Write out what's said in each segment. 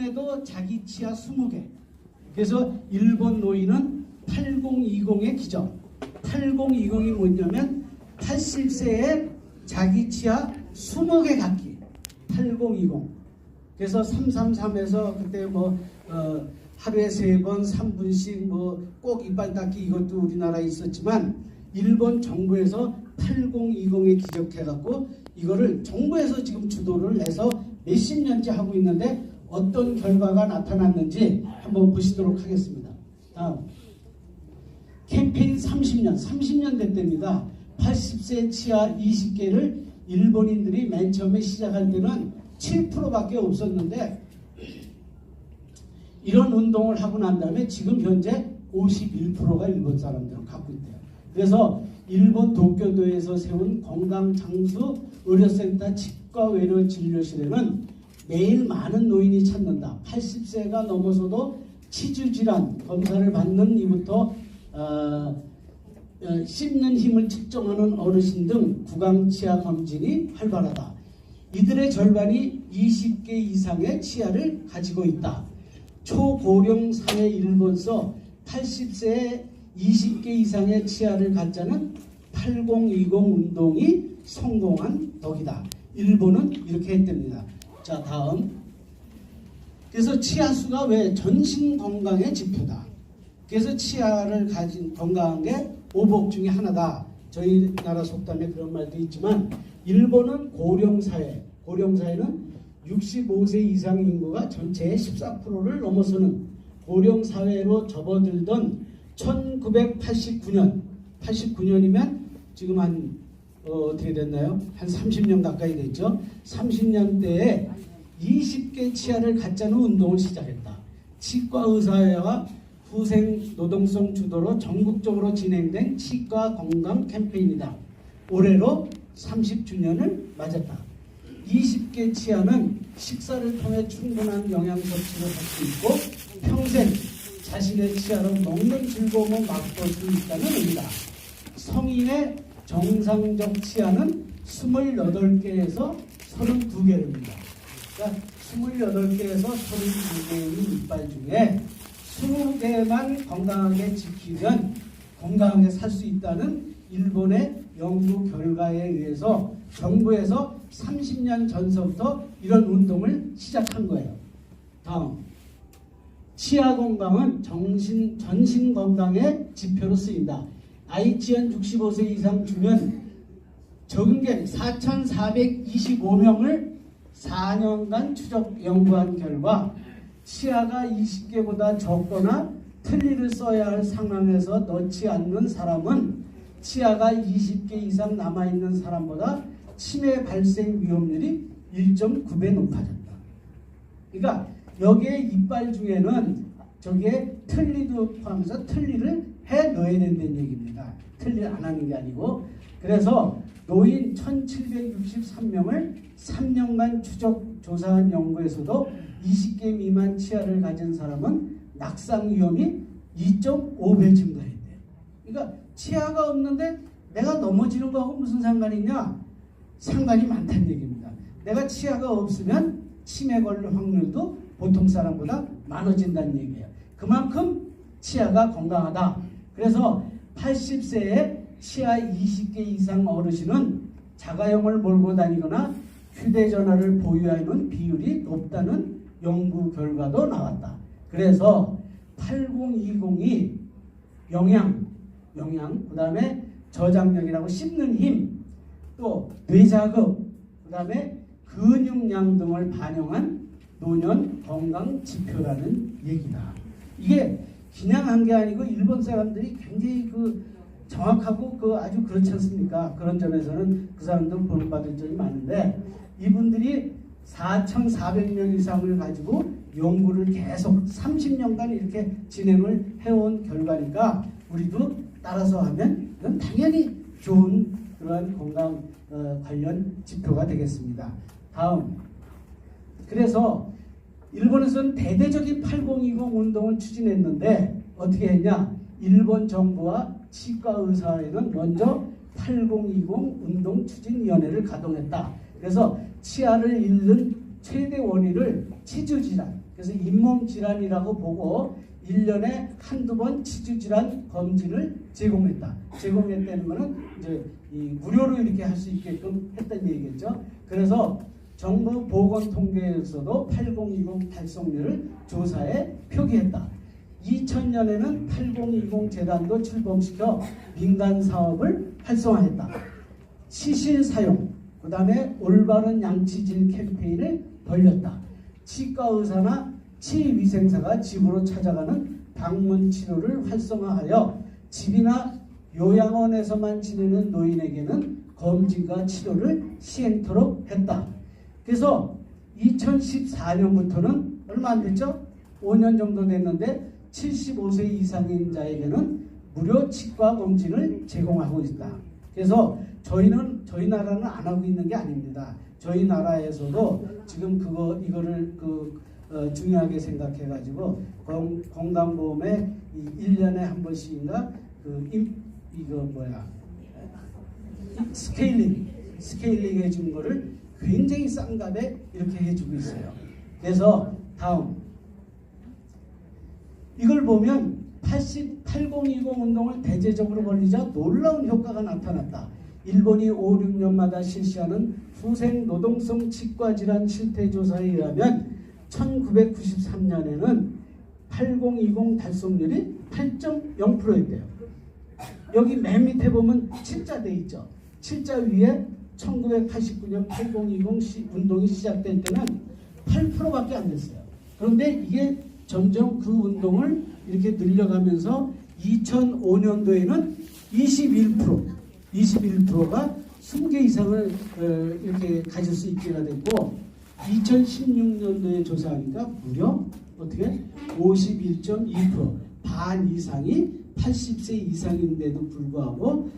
에도 자기 치아 20개. 그래서 일본 노인은 8020의 기적. 8020이 뭐냐면 80세에 자기 치아 20개 갖기. 8020. 그래서 333에서 그때 하루에 3번 3분씩 꼭 이빨 닦기 이것도 우리나라에 있었지만 일본 정부에서 8020에 기적해갖고 이거를 정부에서 지금 주도를 해서 몇십 년째 하고 있는데 어떤 결과가 나타났는지 한번 보시도록 하겠습니다. 다음 캠페인 30년 됐답니다. 80세 치아 20개를 일본인들이 맨 처음에 시작할 때는 7%밖에 없었는데 이런 운동을 하고 난 다음에 지금 현재 51%가 일본 사람들은 갖고 있대요. 그래서 일본 도쿄도에서 세운 건강장수 의료센터 치과외래 진료실에는 매일 많은 노인이 찾는다. 80세가 넘어서도 치주질환 검사를 받는 이부터 씹는 힘을 측정하는 어르신 등 구강치아 검진이 활발하다. 이들의 절반이 20개 이상의 치아를 가지고 있다. 초고령 사회 일본서 80세에 20개 이상의 치아를 갖자는 8020 운동이 성공한 덕이다. 일본은 이렇게 했답니다. 자, 다음. 그래서 치아수가 왜 전신 건강의 지표다. 그래서 치아를 가진 건강한 게 오복 중에 하나다. 저희 나라 속담에 그런 말도 있지만 일본은 고령사회, 고령사회는 65세 이상 인구가 전체의 14%를 넘어서는 고령사회로 접어들던 1989년이면 지금 어떻게 됐나요? 한 30년 가까이 됐죠. 30년대에 20개 치아를 갖자는 운동을 시작했다. 치과의사회와 후생노동성 주도로 전국적으로 진행된 치과 건강 캠페인이다. 올해로 30주년을 맞았다. 20개 치아는 식사를 통해 충분한 영양 섭취를 할 수 있고 평생 자신의 치아로 먹는 즐거움을 맛볼 수 있다는 의미다. 성인의 정상적 치아는 28개에서 32개입니다. 그러니까 28개에서 32개의 이빨 중에 20개만 건강하게 지키면 건강하게 살 수 있다는 일본의 연구 결과에 의해서 정부에서 30년 전서부터 이런 운동을 시작한 거예요. 다음. 치아 건강은 전신 건강의 지표로 쓰인다. 아이치현 65세 이상 주면 적응견 4,425명을 4년간 추적 연구한 결과 치아가 20개보다 적거나 틀니를 써야 할 상황에서 넣지 않는 사람은 치아가 20개 이상 남아있는 사람보다 치매 발생 위험률이 1.9배 높아졌다. 그러니까 여기에 이빨 중에는 저기에 틀니도 포함해서 틀니를 해 넣어야 된다는 얘기입니다. 틀니를 안 하는 게 아니고. 그래서 노인 1763명을 3년간 추적 조사한 연구에서도 20개 미만 치아를 가진 사람은 낙상 위험이 2.5배 증가했대요. 그러니까 치아가 없는데 내가 넘어지는 거하고 무슨 상관이 있냐? 상관이 많다는 얘기입니다. 내가 치아가 없으면 치매 걸릴 확률도 보통 사람보다 많아진다는 얘기예요. 그만큼 치아가 건강하다. 그래서 80세에 치아 20개 이상 어르신은 자가용을 몰고 다니거나 휴대전화를 보유하는 비율이 높다는 연구 결과도 나왔다. 그래서 8020이 영양, 그 다음에 저장력이라고 씹는 힘, 또 뇌자극, 그 다음에 근육량 등을 반영한 노년 건강 지표라는 얘기다. 이게 그냥 한 게 아니고 일본 사람들이 굉장히 정확하고 아주 그렇지 않습니까? 그런 점에서는 그 사람들 본받을 점이 많은데 이분들이 4,400명 이상을 가지고 연구를 계속 30년간 이렇게 진행을 해온 결과니까 우리도 따라서 하면 이건 당연히 좋은 그러한 건강 관련 지표가 되겠습니다. 다음. 그래서 일본에서는 대대적인 8020 운동을 추진했는데 어떻게 했냐? 일본 정부와 치과의사회는 먼저 8020 운동 추진위원회를 가동했다. 그래서 치아를 잃는 최대 원인을 치주질환, 그래서 잇몸 질환이라고 보고 1년에 한두 번 치주 질환 검진을 제공했다. 제공했다는 것은 이제 무료로 이렇게 할 수 있게끔 했던 얘기겠죠. 그래서 정부 보건통계에서도 8020 달성률을 조사에 표기했다. 2000년에는 8020 재단도 출범시켜 민간 사업을 활성화했다. 치실 사용, 그 다음에 올바른 양치질 캠페인을 벌였다. 치과 의사나 치위생사가 집으로 찾아가는 방문 치료를 활성화하여 집이나 요양원에서만 지내는 노인에게는 검진과 치료를 시행토록 했다. 그래서 2014년부터는 얼마 안 됐죠? 5년 정도 됐는데 75세 이상인 자에게는 무료 치과 검진을 제공하고 있다. 그래서 저희 나라는 안 하고 있는 게 아닙니다. 저희 나라에서도 지금 이거를 중요하게 생각해가지고 건강보험에 1년에 한 번씩인가 스케일링 해준 거를 굉장히 싼 값에 이렇게 해주고 있어요. 그래서 다음 이걸 보면 8020 운동을 대대적으로 벌리자 놀라운 효과가 나타났다. 일본이 5, 6년마다 실시하는 후생 노동성 치과 질환 실태 조사에 의하면 1993년에는 8020 달성률이 8.0%였대요. 여기 맨 밑에 보면 7자 돼 있죠. 7자 위에 1989년 8020 운동이 시작될 때는 8%밖에 안 됐어요. 그런데 이게 점점 그 운동을 이렇게 늘려가면서 2005년도에는 21%가 20개 이상을 이렇게 가질 수 있게가 됐고 2016년도에 조사하니까 무려 어떻게 51.2% 반 이상이 80세 이상인데도 불구하고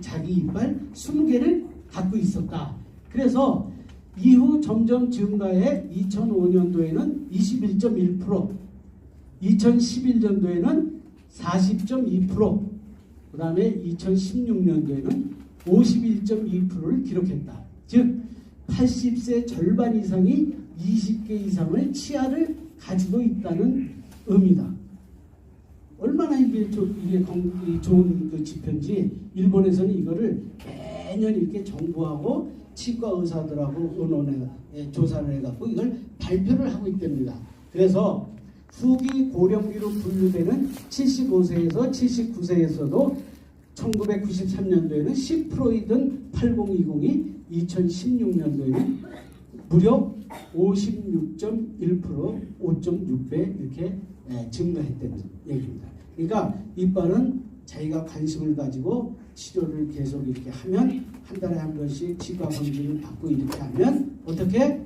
자기 이빨 20개를 갖고 있었다. 그래서 이후 점점 증가해 2005년도에는 21.1%, 2011년도에는 40.2%, 그 다음에 2016년도에는 51.2%를 기록했다. 즉 80세 절반 이상이 20개 이상의 치아를 가지고 있다는 의미다. 얼마나 이게 좋은 그 지표인지 일본에서는 이거를 매년 이렇게 정부하고 치과 의사들하고 의논해 조사를 해갖고 이걸 발표를 하고 있답니다. 그래서 후기 고령기로 분류되는 75세에서 79세에서도 1993년도에는 10%이던 8020이 2016년도에는 무려 56.1%, 5.6배 이렇게 증가했다는 얘기입니다. 그러니까 이빨은 자기가 관심을 가지고 치료를 계속 이렇게 하면 한 달에 한 번씩 치과 검진을 받고 이렇게 하면 어떻게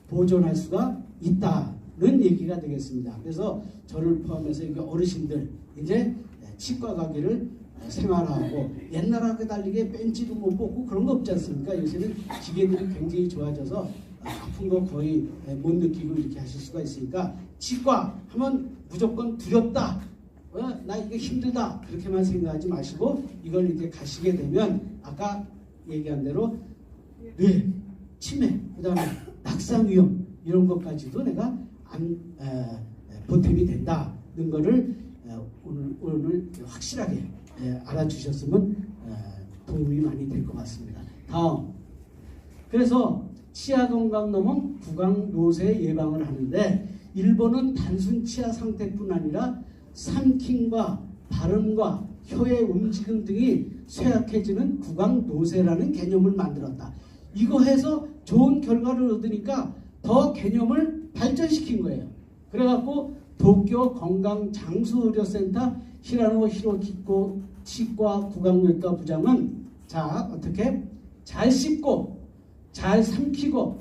보존할 수가 있다는 얘기가 되겠습니다. 그래서 저를 포함해서 어르신들 이제 치과 가기를 생활하고 옛날하고 달리게 벤치도 못 뽑고 그런 거 없지 않습니까? 요새는 기계들이 굉장히 좋아져서 아픈 거 거의 못 느끼고 이렇게 하실 수가 있으니까 치과 하면 무조건 두렵다. 나 이거 힘들다. 그렇게만 생각하지 마시고 이걸 이렇게 가시게 되면 아까 얘기한 대로 뇌, 치매, 그 다음에 낙상 위험 이런 것까지도 내가 보탬이 된다는 거를 오늘 확실하게 알아주셨으면 도움이 많이 될 것 같습니다. 다음, 그래서 치아 건강놈은 구강 노쇠 예방을 하는데 일본은 단순 치아 상태뿐 아니라 삼킴과 발음과 혀의 움직임 등이 쇠약해지는 구강 노쇠라는 개념을 만들었다. 이거 해서 좋은 결과를 얻으니까 더 개념을 발전시킨 거예요. 그래갖고 도쿄 건강장수의료센터 히라노 히로키코 치과 구강외과 부장은 자 어떻게 잘 씹고 잘 삼키고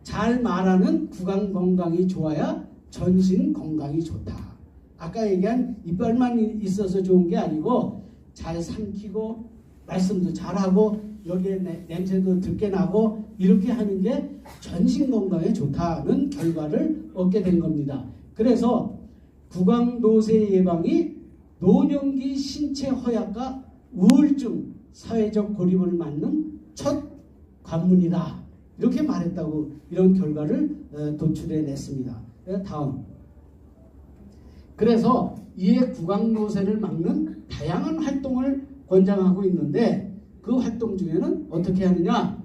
잘 말하는 구강 건강이 좋아야 전신 건강이 좋다. 아까 얘기한 이빨만 있어서 좋은 게 아니고 잘 삼키고 말씀도 잘하고 여기에 냄새도 듣게 나고 이렇게 하는 게 전신 건강에 좋다는 결과를 얻게 된 겁니다. 그래서 구강노쇠 예방이 노년기 신체 허약과 우울증, 사회적 고립을 막는 첫 관문이다. 이렇게 말했다고 이런 결과를 도출해냈습니다. 다음. 그래서 이에 구강노쇠를 막는 다양한 활동을 권장하고 있는데 그 활동 중에는 어떻게 하느냐?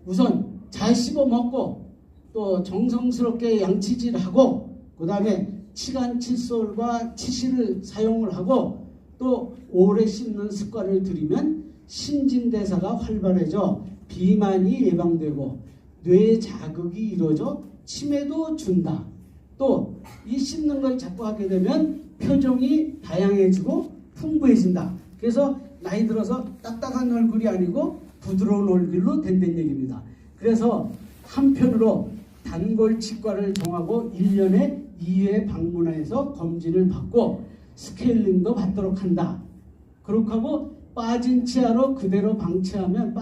우선 잘 씹어 먹고 또 정성스럽게 양치질하고 그 다음에 치간 칫솔과 치실을 사용을 하고 또 오래 씹는 습관을 들이면 신진대사가 활발해져 비만이 예방되고 뇌 자극이 이루어져 치매도 준다. 또 이 씹는 걸 자꾸 하게 되면 표정이 다양해지고 풍부해진다. 그래서 나이 들어서 딱딱한 얼굴이 아니고 부드러운 얼굴로 된다는 얘기입니다. 그래서 한편으로 단골 치과를 정하고 1년에 2회 방문해서 검진을 받고 스케일링도 받도록 한다. 그렇게 하고 빠진 치아를 그대로 방치하면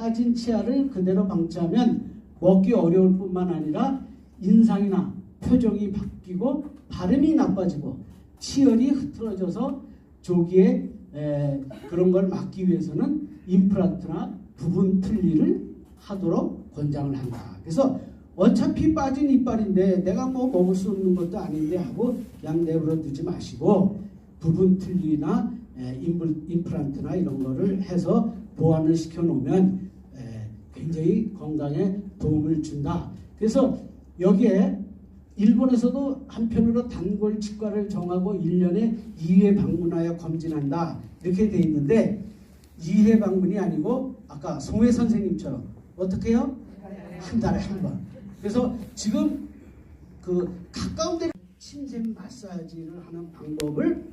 먹기 어려울 뿐만 아니라 인상이나 표정이 바뀌고 발음이 나빠지고 치열이 흐트러져서 조기에 그런 걸 막기 위해서는 임플란트나 부분 틀니를 하도록 권장을 한다. 그래서 어차피 빠진 이빨인데 내가 뭐 먹을 수 없는 것도 아닌데 하고 그냥 내버려 두지 마시고 부분 틀니나 임플란트나 이런 거를 해서 보완을 시켜 놓으면 굉장히 건강에 도움을 준다. 그래서 여기에 일본에서도 한편으로 단골 치과를 정하고 1년에 2회 방문하여 검진한다. 이렇게 돼 있는데 2회 방문이 아니고 아까 송혜 선생님처럼 어떻게 해요? 한 달에 한 번. 그래서 지금 그 가까운 데 침샘 마사지를 하는 방법을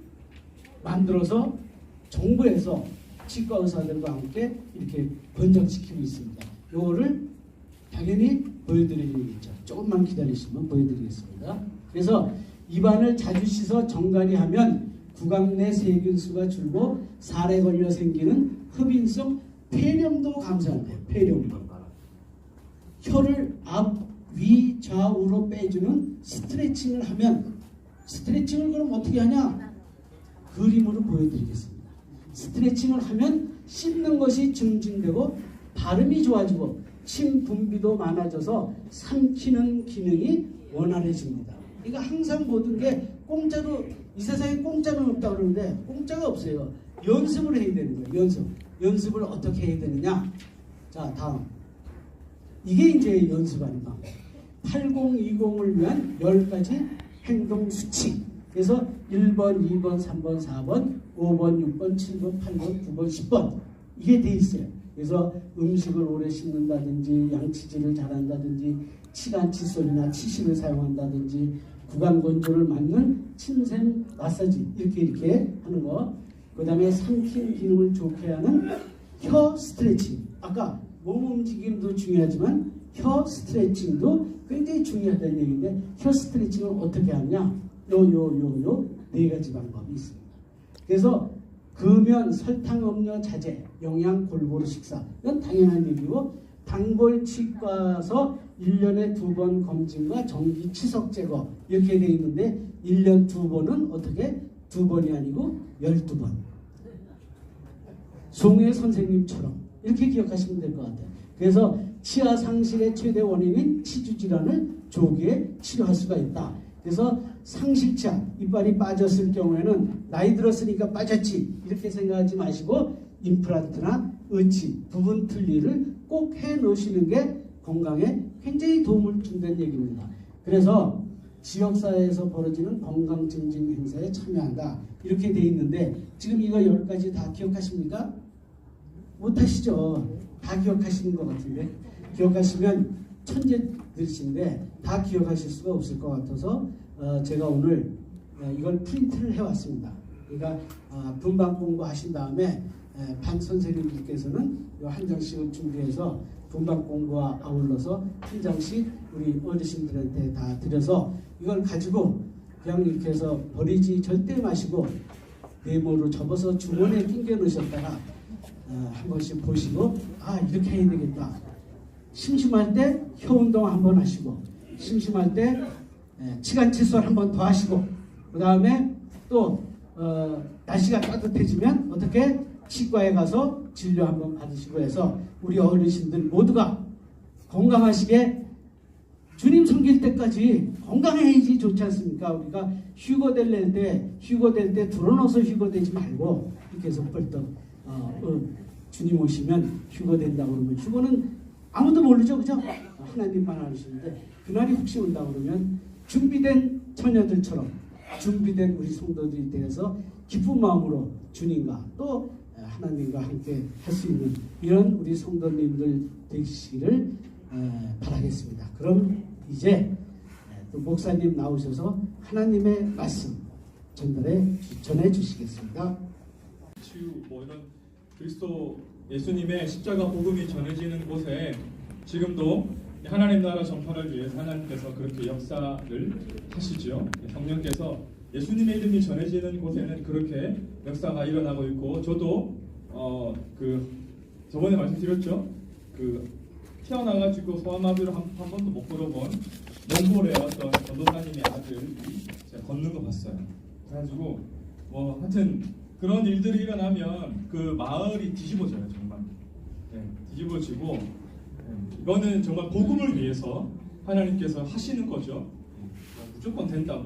만들어서 정부에서 치과 의사들과 함께 이렇게 번역시키고 있습니다. 요거를 당연히 보여드리겠죠. 조금만 기다리시면 보여드리겠습니다. 그래서 입안을 자주 씻어 정갈이하면 구강 내 세균수가 줄고 살에 걸려 생기는 흡인성 폐렴도 감소한대요. 폐렴도. 혀를 앞, 위, 좌우로 빼주는 스트레칭을 하면 스트레칭을 그럼 어떻게 하냐? 그림으로 보여드리겠습니다. 스트레칭을 하면 씹는 것이 증진되고 발음이 좋아지고 침 분비도 많아져서 삼키는 기능이 원활해집니다. 그러니까 항상 모든 게 공짜로 이 세상에 공짜는 없다고 그러는데 공짜가 없어요. 연습을 해야 되는 거예요. 연습을 어떻게 해야 되느냐? 자, 다음. 이게 이제 연습하는 방법. 8020을 위한 10가지 행동 수칙. 그래서 1번, 2번, 3번, 4번, 5번, 6번, 7번, 8번, 9번, 10번 이게 돼 있어요. 그래서 음식을 오래 씹는다든지 양치질을 잘한다든지 치간 칫솔이나 치실을 사용한다든지 구강 건조를 막는 침샘 마사지 이렇게 하는 거. 그 다음에 삼킨 기능을 좋게 하는 혀 스트레칭. 아까 몸 움직임도 중요하지만 혀 스트레칭도 굉장히 중요하다는 얘기인데 혀 스트레칭을 어떻게 하냐? 요 4가지 방법이 있습니다. 그래서 금연, 설탕 음료 자제, 영양 골고루 식사. 이건 당연한 얘기고 단골 치과에서 1년에 2번 검진과 정기 치석 제거 이렇게 돼 있는데 1년 2번은 어떻게? 2번이 아니고 12번. 송혜 선생님처럼 이렇게 기억하시면 될 것 같아요. 그래서 치아 상실의 최대 원인인 치주 질환을 조기에 치료할 수가 있다. 그래서 상실치아, 이빨이 빠졌을 경우에는 나이 들었으니까 빠졌지 이렇게 생각하지 마시고 임플란트나 의치, 부분 틀니를 꼭 해 놓으시는 게 건강에 굉장히 도움을 준다는 얘기입니다. 그래서 지역사회에서 벌어지는 건강증진 행사에 참여한다. 이렇게 돼 있는데 지금 이거 10가지 다 기억하십니까? 못하시죠? 다 기억하시는 것 같은데 기억하시면 천재들이신데 다 기억하실 수가 없을 것 같아서 제가 오늘 이걸 프린트를 해왔습니다. 그러니까 분반 공부하신 다음에 반 선생님들께서는 한 장씩을 준비해서 분반 공부와 아울러서 한 장씩 우리 어르신들한테 다 드려서 이걸 가지고 그냥 이렇게 해서 버리지 절대 마시고 메모로 접어서 주머니에 끼겨 넣으셨다가 한 번씩 보시고 이렇게 해야 되겠다. 심심할 때 혀 운동 한번 하시고 심심할 때 치간 칫솔 한번 더 하시고 그 다음에 또 날씨가 따뜻해지면 어떻게 치과에 가서 진료 한번 받으시고 해서 우리 어르신들 모두가 건강하시게 주님 섬길 때까지 건강해야지 좋지 않습니까? 우리가 휴거될 때 불어넣어서 휴거되지 말고 이렇게 해서 벌떡 주님 오시면 휴거된다고 그러면 휴거는 아무도 모르죠, 그죠? 하나님만 아시는데 그날이 혹시 온다고 그러면 준비된 처녀들처럼 준비된 우리 성도들이 되어서 기쁜 마음으로 주님과 또 하나님과 함께 할 수 있는 이런 우리 성도님들 되시기를 바라겠습니다. 그럼 이제 또 목사님 나오셔서 하나님의 말씀 전해 주시겠습니다. 치유 뭐 이런 그리스도 예수님의 십자가 복음이 전해지는 곳에 지금도 하나님 나라 전파를 위해서 하나님께서 그렇게 역사를 하시죠. 성령께서 예수님의 이름이 전해지는 곳에는 그렇게 역사가 일어나고 있고 저도 저번에 말씀드렸죠. 태어나가지고 소아마비로 한 번도 못 걸어본 몽골의 어떤 전도사님의 아들이 제가 걷는 거 봤어요. 그래가지고 뭐 하여튼 그런 일들이 일어나면 그 마을이 뒤집어져요. 정말 뒤집어지고 이거는 정말 복음을 위해서 하나님께서 하시는 거죠. 무조건 된다